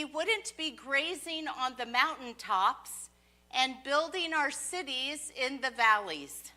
we wouldn't be grazing on the mountaintops and building our cities in the valleys.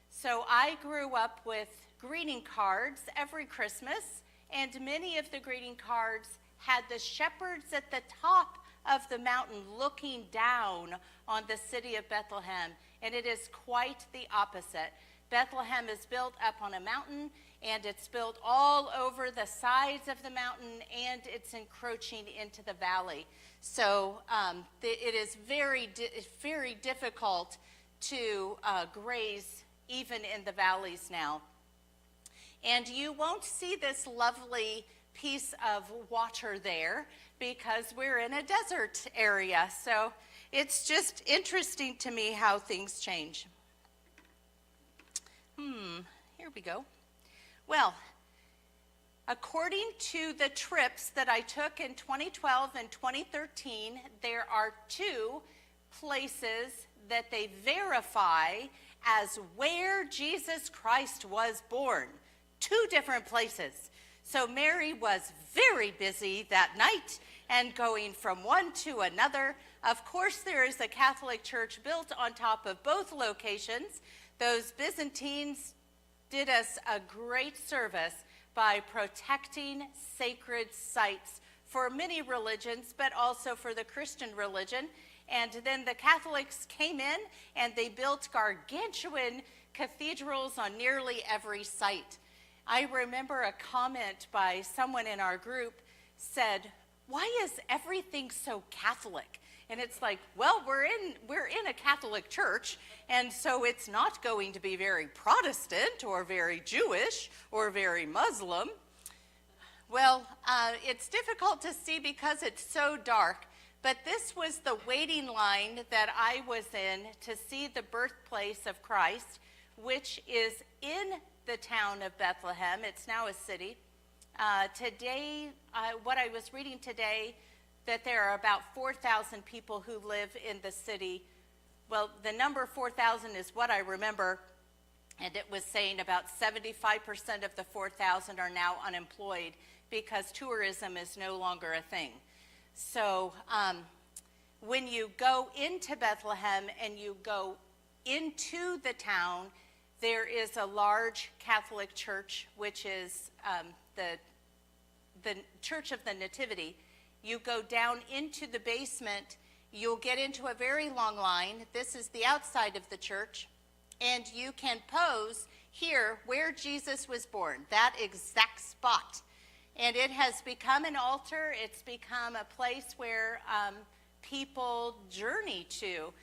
So I grew up with greeting cards every Christmas, and many of the greeting cards had the shepherds at the top of the mountain looking down on the city of Bethlehem, and it is quite the opposite. Bethlehem is built up on a mountain, and it's built all over the sides of the mountain, and it's encroaching into the valley. So it is very difficult to graze even in the valleys now. And you won't see this lovely piece of water there because we're in a desert area. So it's just interesting to me how things change. Here we go. Well, according to the trips that I took in 2012 and 2013, there are 2 places that they verify as where Jesus Christ was born. 2 different places. So Mary was very busy that night and going from one to another. Of course, there is a Catholic church built on top of both locations. Those Byzantines did us a great service by protecting sacred sites for many religions, but also for the Christian religion. And then the Catholics came in and they built gargantuan cathedrals on nearly every site. I remember a comment by someone in our group said, "Why is everything so Catholic?" And it's like, well, we're in a Catholic church, and so it's not going to be very Protestant or very Jewish or very Muslim. Well, it's difficult to see because it's so dark, but this was the waiting line that I was in to see the birthplace of Christ, which is in the town of Bethlehem. It's now a city. Today, what I was reading today, that there are about 4,000 people who live in the city. Well, the number 4,000 is what I remember, and it was saying about 75% of the 4,000 are now unemployed because tourism is no longer a thing. So when you go into Bethlehem and you go into the town, there is a large Catholic church, which is the Church of the Nativity. You go down into the basement, you'll get into a very long line. This is the outside of the church, and you can pose here where Jesus was born, that exact spot. And it has become an altar. It's become a place where people journey to.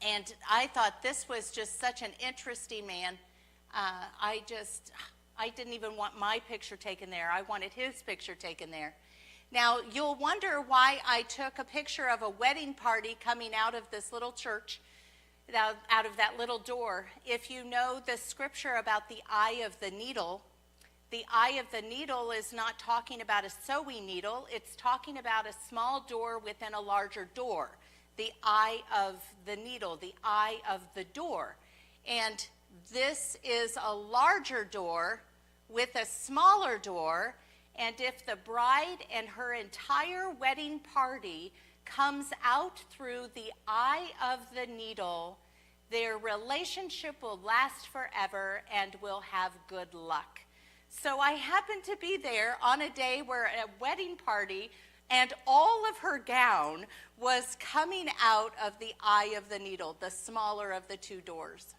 And I thought this was just such an interesting man. I didn't even want my picture taken there. I wanted his picture taken there. Now, you'll wonder why I took a picture of a wedding party coming out of this little church, out of that little door. If you know the scripture about the eye of the needle, the eye of the needle is not talking about a sewing needle. It's talking about a small door within a larger door. The eye of the needle, the eye of the door. And this is a larger door with a smaller door. And if the bride and her entire wedding party comes out through the eye of the needle, their relationship will last forever and will have good luck. So I happened to be there on a day where a wedding party and all of her gown was coming out of the eye of the needle, the smaller of the 2 doors.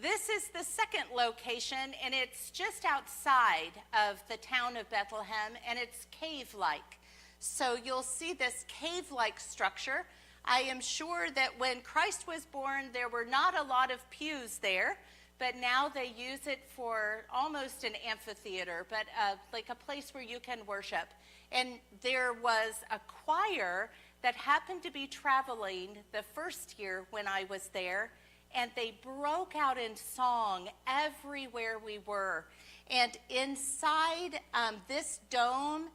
This is the second location, and it's just outside of the town of Bethlehem, and it's cave-like. So you'll see this cave-like structure. I am sure that when Christ was born, there were not a lot of pews there, but now they use it for almost an amphitheater, but like a place where you can worship. And there was a choir that happened to be traveling the first year when I was there, and they broke out in song everywhere we were. And inside this dome,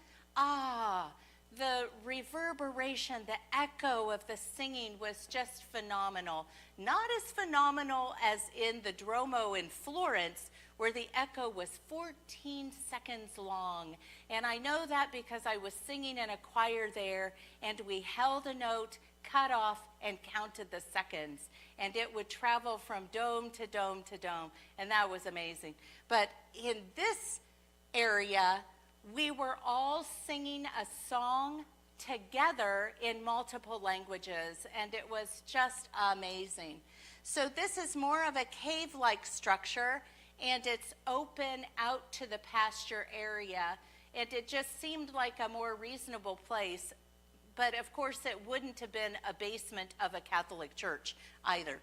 the reverberation, the echo of the singing was just phenomenal. Not as phenomenal as in the Duomo in Florence, where the echo was 14 seconds long. And I know that because I was singing in a choir there, and we held a note, cut off, and counted the seconds. And it would travel from dome to dome to dome, and that was amazing. But in this area, we were all singing a song together in multiple languages, and it was just amazing. So this is more of a cave-like structure, and it's open out to the pasture area, and it just seemed like a more reasonable place. But of course, it wouldn't have been a basement of a Catholic church either.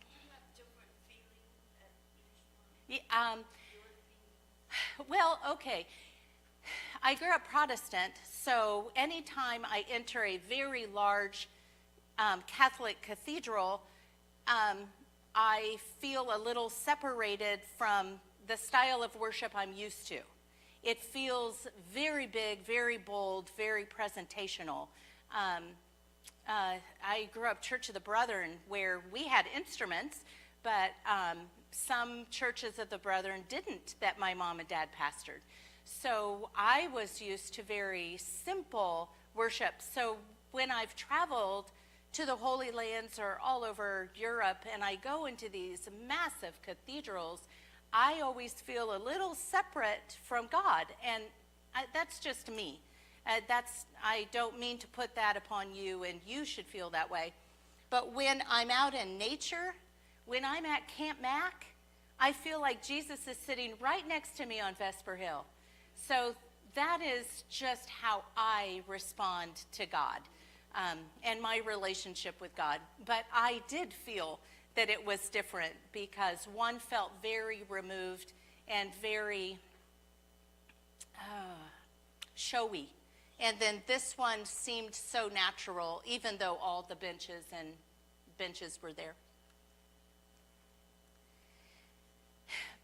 Did you have different feelings at each one? Well, okay. I grew up Protestant, so anytime I enter a very large Catholic cathedral, I feel a little separated from the style of worship I'm used to. It feels very big, very bold, very presentational. I grew up Church of the Brethren, where we had instruments, but some churches of the Brethren didn't, that my mom and dad pastored. So I was used to very simple worship. So when I've traveled to the Holy Lands or all over Europe, and I go into these massive cathedrals, I always feel a little separate from God, and that's just me. I don't mean to put that upon you, and you should feel that way. But when I'm out in nature, when I'm at Camp Mac, I feel like Jesus is sitting right next to me on Vesper Hill. So that is just how I respond to God and my relationship with God. But I did feel that it was different because one felt very removed and very showy. And then this one seemed so natural, even though all the benches were there.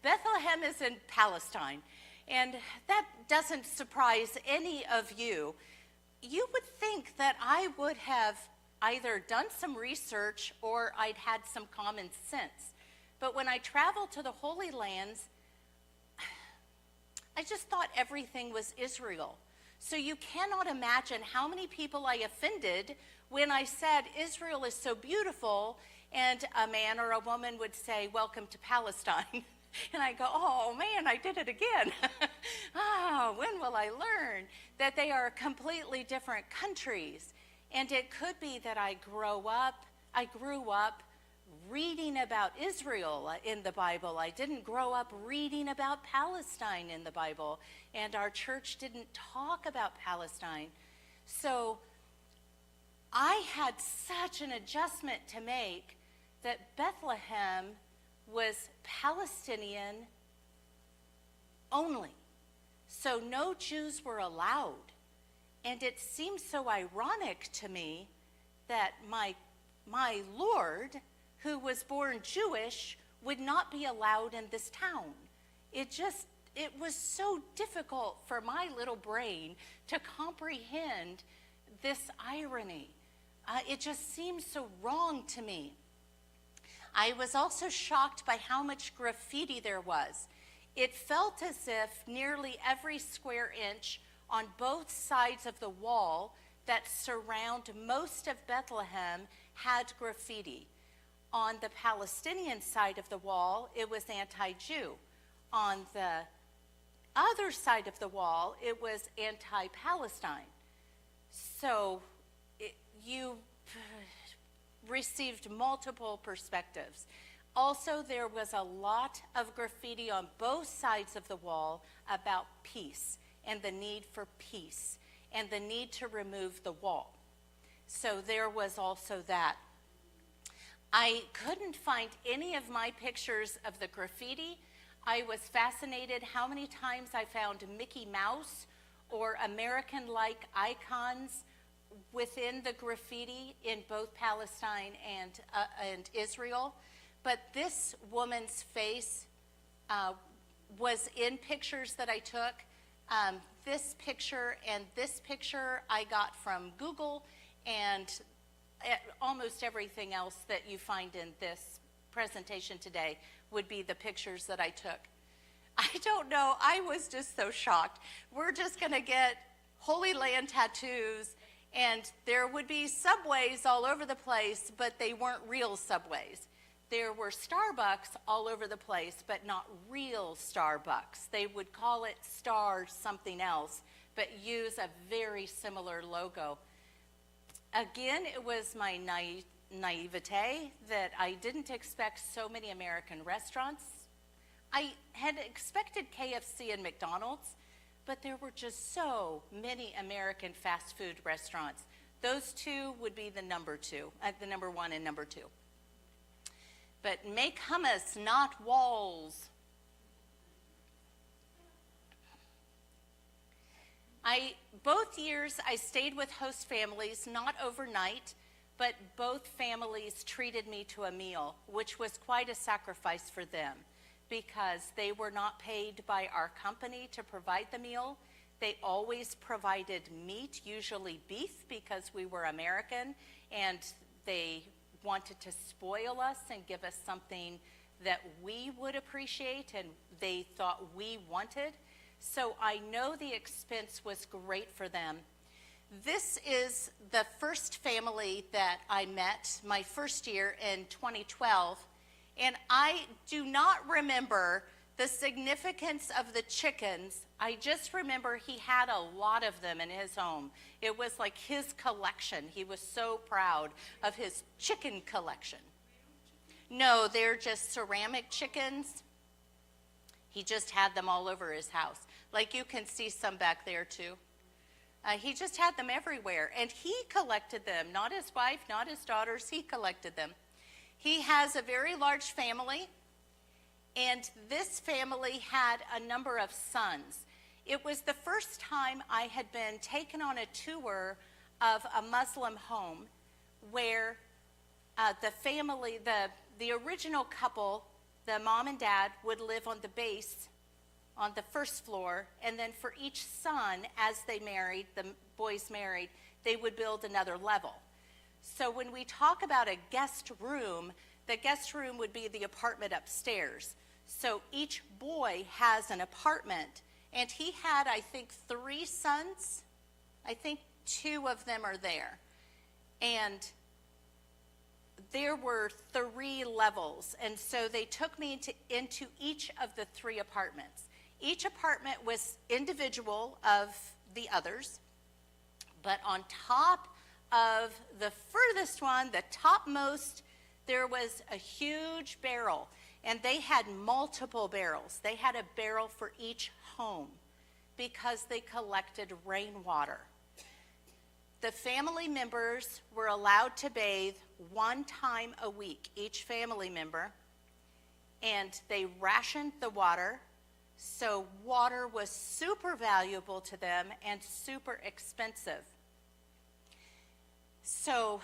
Bethlehem is in Palestine, and that doesn't surprise any of you. You would think that I would have either done some research or I'd had some common sense. But when I traveled to the Holy Lands, I just thought everything was Israel. So you cannot imagine how many people I offended when I said Israel is so beautiful, and a man or a woman would say, "Welcome to Palestine." And I go, "Oh man, I did it again." When will I learn that they are completely different countries? And it could be that I grew up reading about Israel in the Bible. I didn't grow up reading about Palestine in the Bible, and our church didn't talk about Palestine. So I had such an adjustment to make that Bethlehem was Palestinian only. So no Jews were allowed. And it seemed so ironic to me that my Lord, who was born Jewish, would not be allowed in this town. It was so difficult for my little brain to comprehend this irony. It just seemed so wrong to me. I was also shocked by how much graffiti there was. It felt as if nearly every square inch on both sides of the wall that surround most of Bethlehem had graffiti. On the Palestinian side of the wall, it was anti-Jew. On the other side of the wall, it was anti-Palestine. So you received multiple perspectives. Also, there was a lot of graffiti on both sides of the wall about peace and the need for peace and the need to remove the wall. So there was also that. I couldn't find any of my pictures of the graffiti. I was fascinated how many times I found Mickey Mouse or American-like icons within the graffiti in both Palestine and Israel. But this woman's face was in pictures that I took. This picture and this picture I got from Google, and almost everything else that you find in this presentation today would be the pictures that I took. I don't know, I was just so shocked. We're just gonna get Holy Land tattoos, and there would be subways all over the place, but they weren't real subways. There were Starbucks all over the place, but not real Starbucks. They would call it Star something else, but use a very similar logo. Again, it was my naivete that I didn't expect so many American restaurants. I had expected KFC and McDonald's, but there were just so many American fast food restaurants. Those two would be the number one and number two. But make hummus, not walls. Both years I stayed with host families, not overnight, but both families treated me to a meal, which was quite a sacrifice for them because they were not paid by our company to provide the meal. They always provided meat, usually beef, because we were American, and they wanted to spoil us and give us something that we would appreciate and they thought we wanted. So I know the expense was great for them. This is the first family that I met my first year in 2012, and I do not remember the significance of the chickens. I just remember he had a lot of them in his home. It was like his collection. He was so proud of his chicken collection. No, they're just ceramic chickens. He just had them all over his house. Like you can see some back there too. He just had them everywhere, and he collected them, not his wife, not his daughters, he collected them. He has a very large family, and this family had a number of sons. It was the first time I had been taken on a tour of a Muslim home where the family, the original couple, the mom and dad, would live on the base on the first floor, and then for each son, as they married, the boys married, they would build another level. So when we talk about a guest room, the guest room would be the apartment upstairs. So each boy has an apartment, and he had, I think, 3 sons. I think 2 of them are there. And there were 3 levels, and so they took me into each of the 3 apartments. Each apartment was individual of the others, but on top of the furthest one, the topmost, there was a huge barrel, and they had multiple barrels. They had a barrel for each home because they collected rainwater. The family members were allowed to bathe 1 time a week, each family member, and they rationed the water. So water was super valuable to them and super expensive. So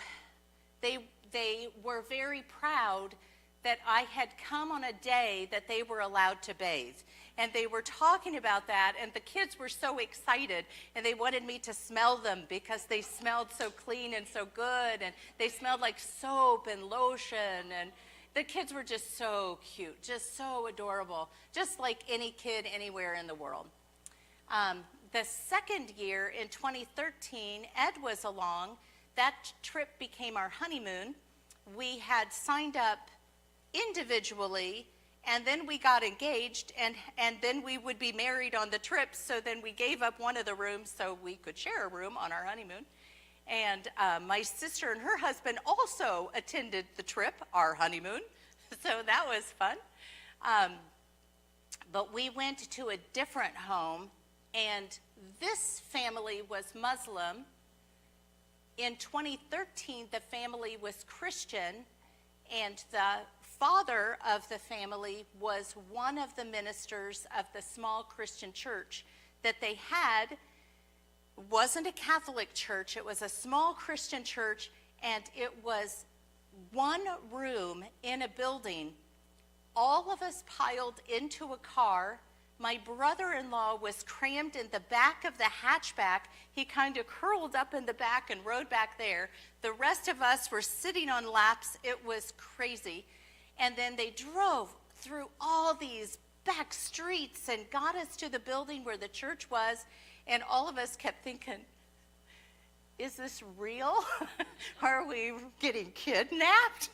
they were very proud that I had come on a day that they were allowed to bathe. And they were talking about that, and the kids were so excited, and they wanted me to smell them because they smelled so clean and so good, and they smelled like soap and lotion, and the kids were just so cute, just so adorable, just like any kid anywhere in the world. The second year, in 2013, Ed was along. That trip became our honeymoon. We had signed up individually, and then we got engaged, and then we would be married on the trip, so then we gave up one of the rooms so we could share a room on our honeymoon. And my sister and her husband also attended the trip, our honeymoon, so that was fun. But we went to a different home, and this family was Muslim. In 2013, the family was Christian, and the father of the family was one of the ministers of the small Christian church that they had. Wasn't a Catholic church, it was a small Christian church, and it was 1 room in a building. All of us piled into a car. My brother-in-law was crammed in the back of the hatchback. He kind of curled up in the back and rode back there. The rest of us were sitting on laps. It was crazy. And then they drove through all these back streets and got us to the building where the church was. And all of us kept thinking, is this real? Are we getting kidnapped?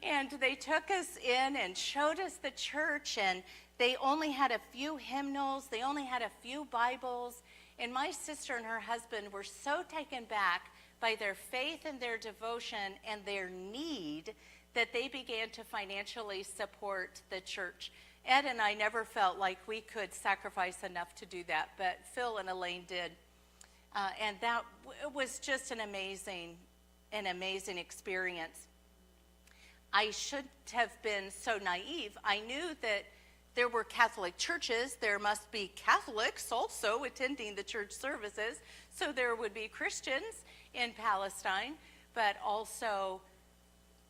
And they took us in and showed us the church, and they only had a few hymnals. They only had a few Bibles. And my sister and her husband were so taken back by their faith and their devotion and their need that they began to financially support the church. Ed and I never felt like we could sacrifice enough to do that, but Phil and Elaine did. And that was just an amazing experience. I shouldn't have been so naive. I knew that there were Catholic churches. There must be Catholics also attending the church services. So there would be Christians in Palestine, but also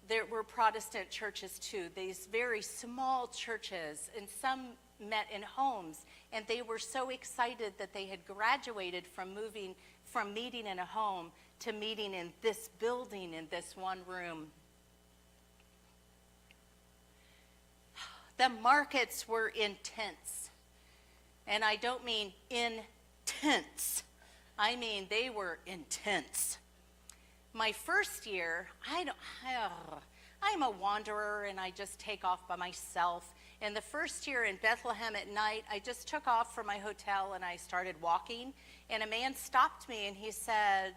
there were Protestant churches too, these very small churches, and some met in homes, and they were so excited that they had graduated from meeting in a home to meeting in this building in this one room. The markets were intense, and I don't mean intense. I mean they were intense. My first year, I'm a wanderer, and I just take off by myself. And the first year in Bethlehem at night, I just took off from my hotel and I started walking. And a man stopped me and he said,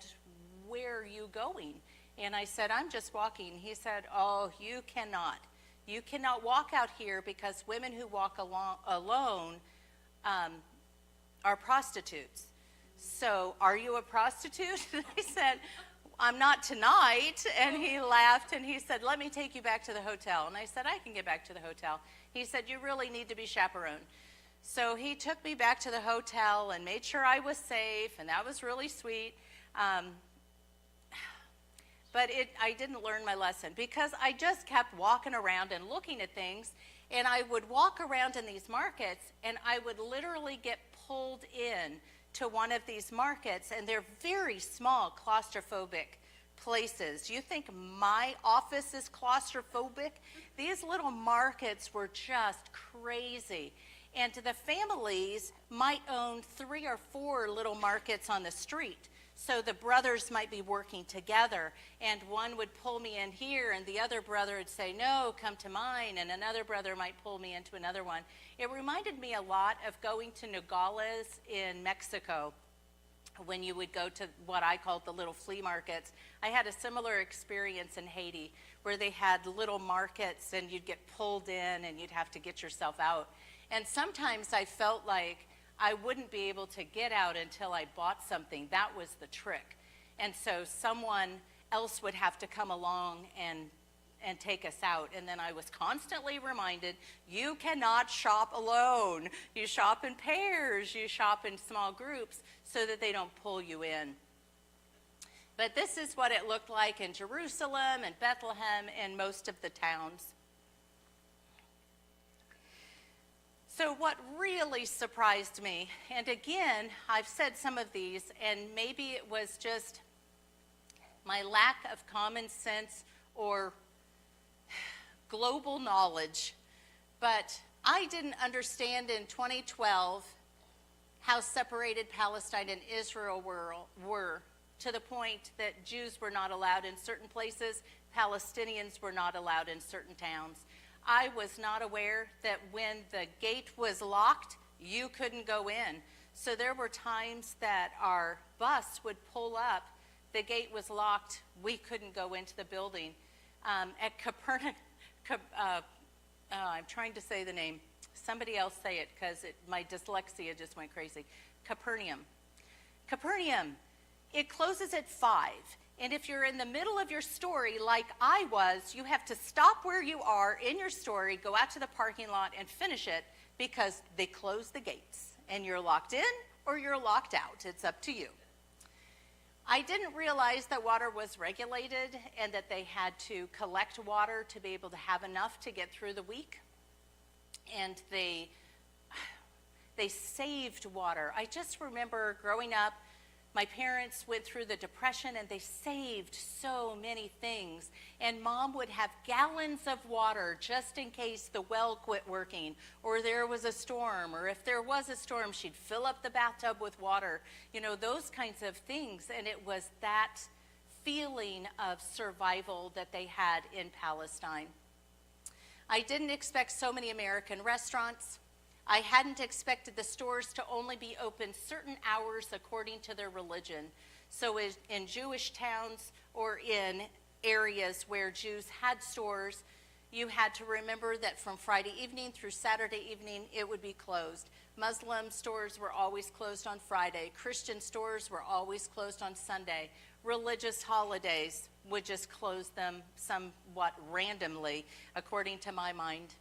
"Where are you going?" And I said, "I'm just walking." He said, "Oh, you cannot. You cannot walk out here because women who walk alone are prostitutes. So are you a prostitute?" And I said, "I'm not tonight." And he laughed and he said, "Let me take you back to the hotel." And I said, "I can get back to the hotel." He said, "You really need to be chaperoned." So he took me back to the hotel and made sure I was safe, and that was really sweet. But I didn't learn my lesson because I just kept walking around and looking at things, and I would walk around in these markets, and I would literally get pulled in to one of these markets, and they're very small, claustrophobic places. You think my office is claustrophobic? These little markets were just crazy. And the families might own 3 or 4 little markets on the street. So the brothers might be working together, and one would pull me in here, and the other brother would say, "No, come to mine," and another brother might pull me into another one. It reminded me a lot of going to Nogales in Mexico when you would go to what I called the little flea markets. I had a similar experience in Haiti where they had little markets, and you'd get pulled in, and you'd have to get yourself out. And sometimes I felt like I wouldn't be able to get out until I bought something. That was the trick. And so someone else would have to come along and take us out. And then I was constantly reminded, you cannot shop alone. You shop in pairs, you shop in small groups so that they don't pull you in. But this is what it looked like in Jerusalem and Bethlehem and most of the towns. So what really surprised me, and again, I've said some of these, and maybe it was just my lack of common sense or global knowledge, but I didn't understand in 2012 how separated Palestine and Israel were to the point that Jews were not allowed in certain places, Palestinians were not allowed in certain towns. I was not aware that when the gate was locked, you couldn't go in. So there were times that our bus would pull up, the gate was locked, we couldn't go into the building. At Capernaum, I'm trying to say the name. Somebody else say it because my dyslexia just went crazy. Capernaum, it closes at 5. And if you're in the middle of your story like I was, you have to stop where you are in your story, go out to the parking lot and finish it because they close the gates and you're locked in or you're locked out. It's up to you. I didn't realize that water was regulated and that they had to collect water to be able to have enough to get through the week. And they saved water. I just remember growing up, My parents went through the Depression and they saved so many things. And Mom would have gallons of water just in case the well quit working or there was a storm, or if there was a storm, she'd fill up the bathtub with water, those kinds of things. And it was that feeling of survival that they had in Palestine. I didn't expect so many American restaurants. I hadn't expected the stores to only be open certain hours according to their religion. So in Jewish towns or in areas where Jews had stores, you had to remember that from Friday evening through Saturday evening, it would be closed. Muslim stores were always closed on Friday. Christian stores were always closed on Sunday. Religious holidays would just close them somewhat randomly, according to my mind.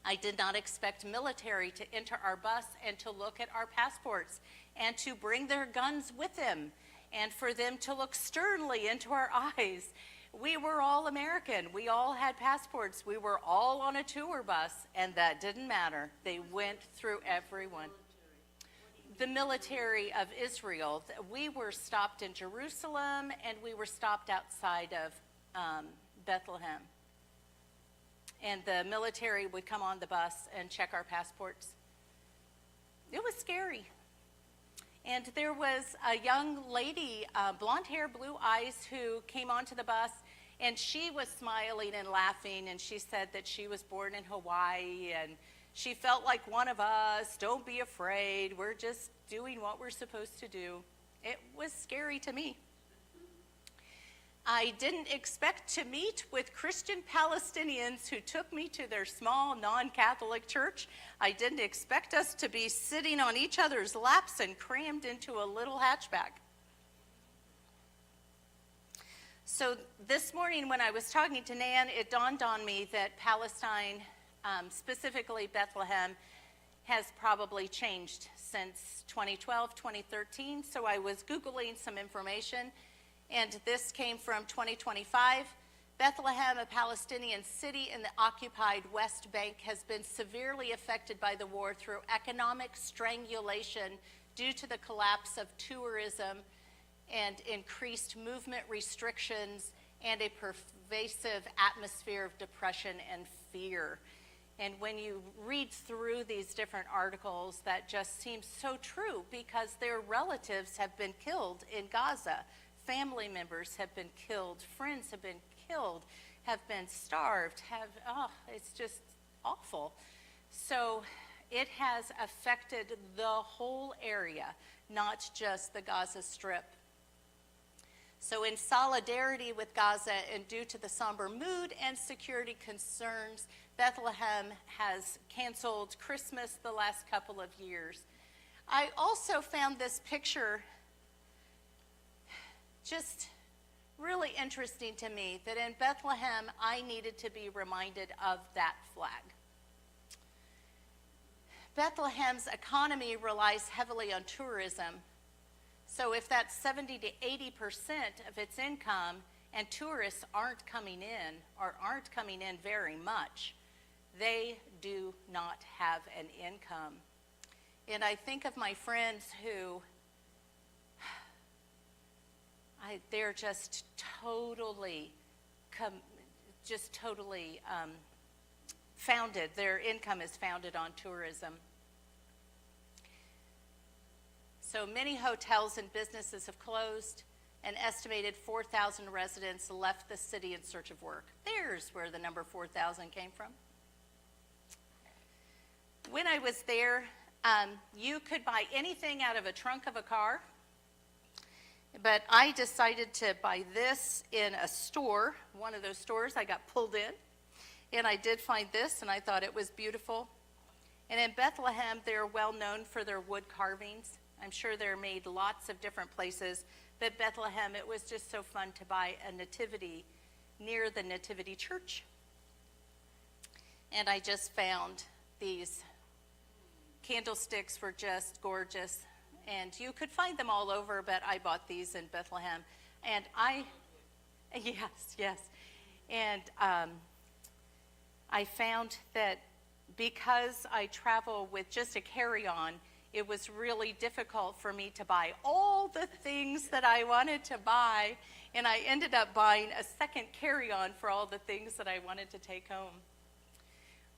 I did not expect military to enter our bus and to look at our passports and to bring their guns with them and for them to look sternly into our eyes. We were all American. We all had passports. We were all on a tour bus, and that didn't matter. They went through everyone. The military of Israel. We were stopped in Jerusalem, and we were stopped outside of Bethlehem. And the military would come on the bus and check our passports. It was scary. And there was a young lady, blonde hair, blue eyes, who came onto the bus, and she was smiling and laughing, and she said that she was born in Hawaii, and she felt like one of us. Don't be afraid. We're just doing what we're supposed to do. It was scary to me. I didn't expect to meet with Christian Palestinians who took me to their small non-Catholic church. I didn't expect us to be sitting on each other's laps and crammed into a little hatchback. So this morning when I was talking to Nan, it dawned on me that Palestine, specifically Bethlehem, has probably changed since 2012, 2013. So I was Googling some information, and this came from 2025. Bethlehem, a Palestinian city in the occupied West Bank, has been severely affected by the war through economic strangulation due to the collapse of tourism and increased movement restrictions and a pervasive atmosphere of depression and fear. And when you read through these different articles, that just seems so true, because their relatives have been killed in Gaza. Family members have been killed, friends have been killed, have been starved, it's just awful. So it has affected the whole area, not just the Gaza Strip. So in solidarity with Gaza and due to the somber mood and security concerns, Bethlehem has canceled Christmas the last couple of years. I also found this picture just really interesting to me, that in Bethlehem, I needed to be reminded of that flag. Bethlehem's economy relies heavily on tourism. So if that's 70 to 80% of its income and tourists aren't coming in, or aren't coming in very much, they do not have an income. And I think of my friends who they're just totally founded. Their income is founded on tourism. So many hotels and businesses have closed. An estimated 4,000 residents left the city in search of work. There's where the number 4,000 came from. When I was there, you could buy anything out of a trunk of a car. But I decided to buy this in a store, one of those stores. I got pulled in, and I did find this, and I thought it was beautiful. And in Bethlehem, they're well known for their wood carvings. I'm sure they're made lots of different places, but Bethlehem, it was just so fun to buy a nativity near the Nativity Church. And I just found these candlesticks were just gorgeous. And you could find them all over, but I bought these in Bethlehem. And yes. And I found that because I travel with just a carry-on, it was really difficult for me to buy all the things that I wanted to buy, and I ended up buying a second carry-on for all the things that I wanted to take home.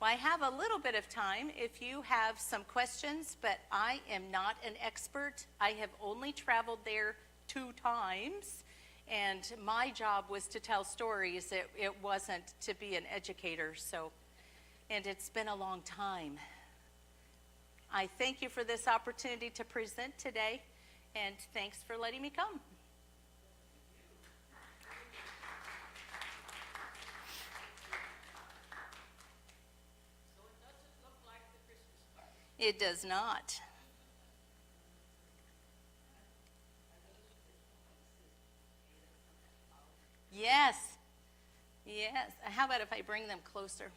Well, I have a little bit of time if you have some questions, but I am not an expert. I have only traveled there 2 times, and my job was to tell stories. It wasn't to be an educator, and it's been a long time. I thank you for this opportunity to present today, and thanks for letting me come. It does not. Yes. Yes. How about if I bring them closer?